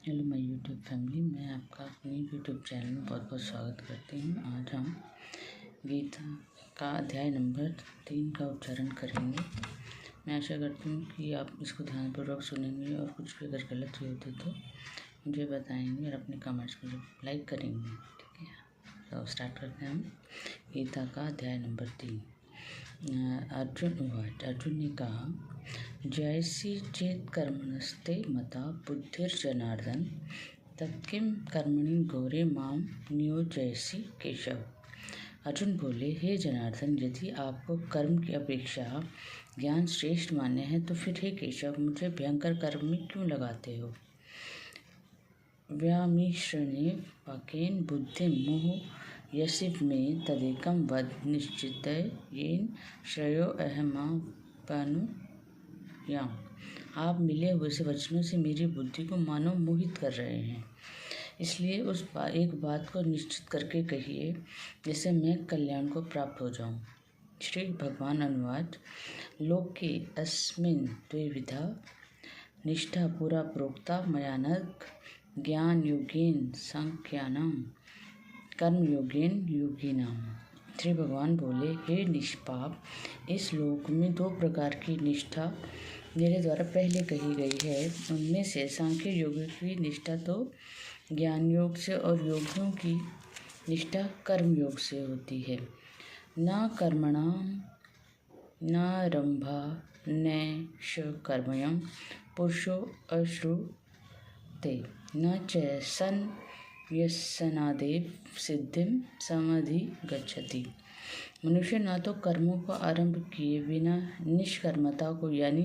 Hello my YouTube family, मैं आपका अपने यूट्यूब चैनल में बहुत बहुत स्वागत करती हूँ। आज हम गीता का अध्याय नंबर 3 का उच्चारण करेंगे। मैं आशा करती हूँ कि आप इसको ध्यानपूर्वक सुनेंगे और कुछ भी अगर गलत भी होते तो मुझे बताएंगे और अपने कमेंट्स में लाइक करेंगे। ठीक है, तो स्टार्ट करते हैं हम गीता का अध्याय नंबर 3। अर्जुन ने कहा, जैसी चेत कर्मणस्ते मता बुद्धिर्जनार्दन तत्किं कर्मणि घोरे माम नियोजयसि केशव। अर्जुन बोले, हे जनार्दन, यदि आपको कर्म की अपेक्षा ज्ञान श्रेष्ठ मान्य है तो फिर हे केशव, मुझे भयंकर कर्म में क्यों लगाते हो। व्यामिश्रणे पाकेन बुद्धि मोह यशिव में तदेकम वद निश्चित येन श्रेयो अहमापनु या। आप मिले हुए से वचनों से मेरी बुद्धि को मानो मोहित कर रहे हैं, इसलिए एक बात को निश्चित करके कहिए जिससे मैं कल्याण को प्राप्त हो जाऊं। श्री भगवान अनुवाद। लोके अस्मिन् द्विविधा निष्ठा पुरा प्रोक्ता मया नघ ज्ञान योगेन सांख्यानाम कर्म योगेन योगिनाम। श्री भगवान बोले, हे निष्पाप, इस लोक में 2 प्रकार की निष्ठा मेरे द्वारा पहले कही गई है। उनमें से सांख्य योग की निष्ठा तो ज्ञान योग से और योगियों की निष्ठा कर्म योग से होती है। न कर्मणा न रंभा न कर्मयं पुरुषो अश्रुते न च सन व्यसनादेव सिद्धिं समधिगच्छति। मनुष्य न तो कर्मों को आरंभ किए बिना निष्कर्मता को यानी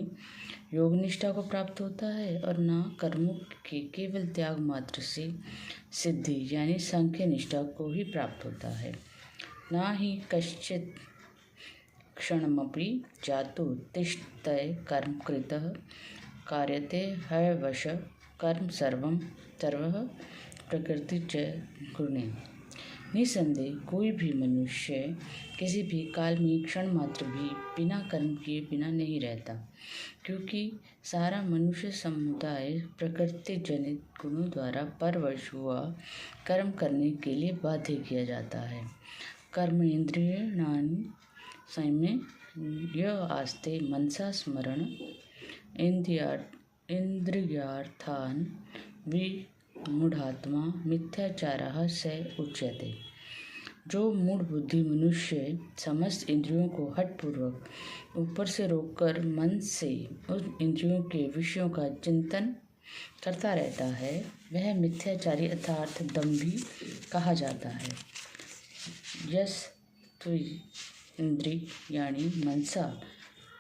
योग निष्ठा को प्राप्त होता है और न कर्मों के केवल त्याग मात्र से सिद्धि यानी सांख्य निष्ठा को ही प्राप्त होता है। न ही कश्चित् क्षणमपि जातु तिष्ठतये कर्म कृतः कार्यते हयवश कर्म सर्वः प्रकृति च गुणे। निसंदेह कोई भी मनुष्य किसी भी काल में क्षण मात्र भी बिना कर्म किए बिना नहीं रहता, क्योंकि सारा मनुष्य समुदाय प्रकृति जनित गुणों द्वारा परवश हुआ कर्म करने के लिए बाध्य किया जाता है। कर्मेन्द्रियाणि संयम्य आस्ते मनसा स्मरण इंद्रियार्थान् विमूढ़ात्मा मिथ्याचारः स उच्यते। जो मूढ़ बुद्धि मनुष्य समस्त इंद्रियों को हठपूर्वक ऊपर से रोककर मन से उन इंद्रियों के विषयों का चिंतन करता रहता है, वह मिथ्याचारी अर्थात दंभी कहा जाता है। यस इंद्रियाणि मनसा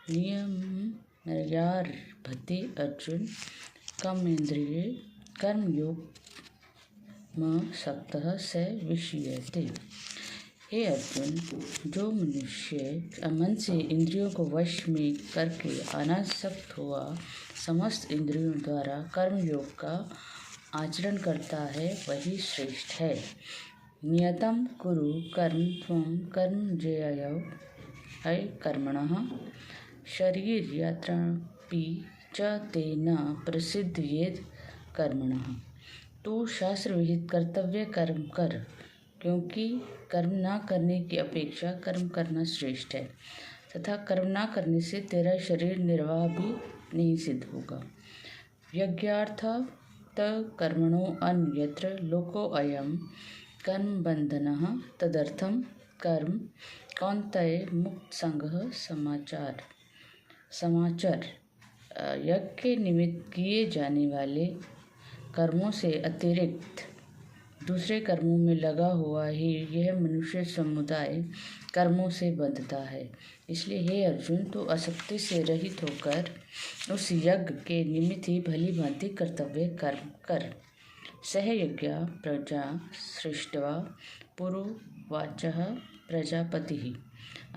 नियम्यारभते अर्जुन कामेन्द्रिये कर्मयोगमसक्तः स विषीयते। हे अर्जुन, जो मनुष्य मन से इंद्रियों को वश में करके अनासक्त हुआ समस्त इंद्रियों द्वारा कर्मयोग का आचरण करता है, वही श्रेष्ठ है। नियतं कुरु कर्म त्वं कर्मज्ञयो कर्मणः शरीरयात्रापि च ते न प्रसिद्धयेत् कर्मणः। तू शास्त्र विहित कर्तव्य कर्म कर, क्योंकि कर्म न करने की अपेक्षा कर्म करना श्रेष्ठ है तथा कर्म न करने से तेरा शरीर निर्वाह भी नहीं सिद्ध होगा। यज्ञार्थात् कर्मणो अन्यत्र लोको अयं कर्म बंधनः तदर्थं कर्म कौन्तेय मुक्त संगः समाचार। यज्ञ के निमित्त किए जाने वाले कर्मों से अतिरिक्त दूसरे कर्मों में लगा हुआ ही यह मनुष्य समुदाय कर्मों से बंधता है। इसलिए हे अर्जुन, तू आसक्ति से रहित होकर उस यज्ञ के निमित्त ही भली भांति कर्तव्य कर्म कर। सहयज्ञ प्रजा सृष्ट्वा पुरोवाचः प्रजापतिः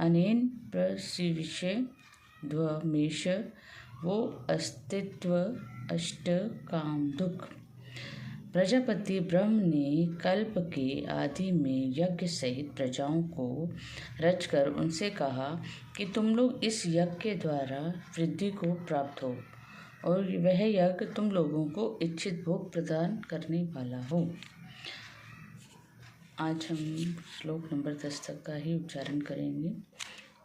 अनेन प्रसीविष्य ध्वमेश वो अस्तित्व अष्ट कामधुक्। प्रजापति ब्रह्म ने कल्प के आदि में यज्ञ सहित प्रजाओं को रचकर उनसे कहा कि तुम लोग इस यज्ञ के द्वारा वृद्धि को प्राप्त हो और वह यज्ञ तुम लोगों को इच्छित भोग प्रदान करने वाला हो। आज हम श्लोक नंबर 10 तक का ही उच्चारण करेंगे।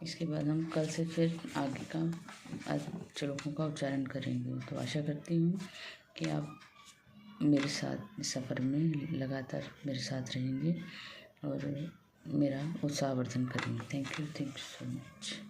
इसके बाद हम कल से फिर आगे का श्लोकों का उच्चारण करेंगे। तो आशा करती हूँ कि आप मेरे साथ इस सफ़र में लगातार मेरे साथ रहेंगे और मेरा उत्साहवर्धन करेंगे। Thank you so much.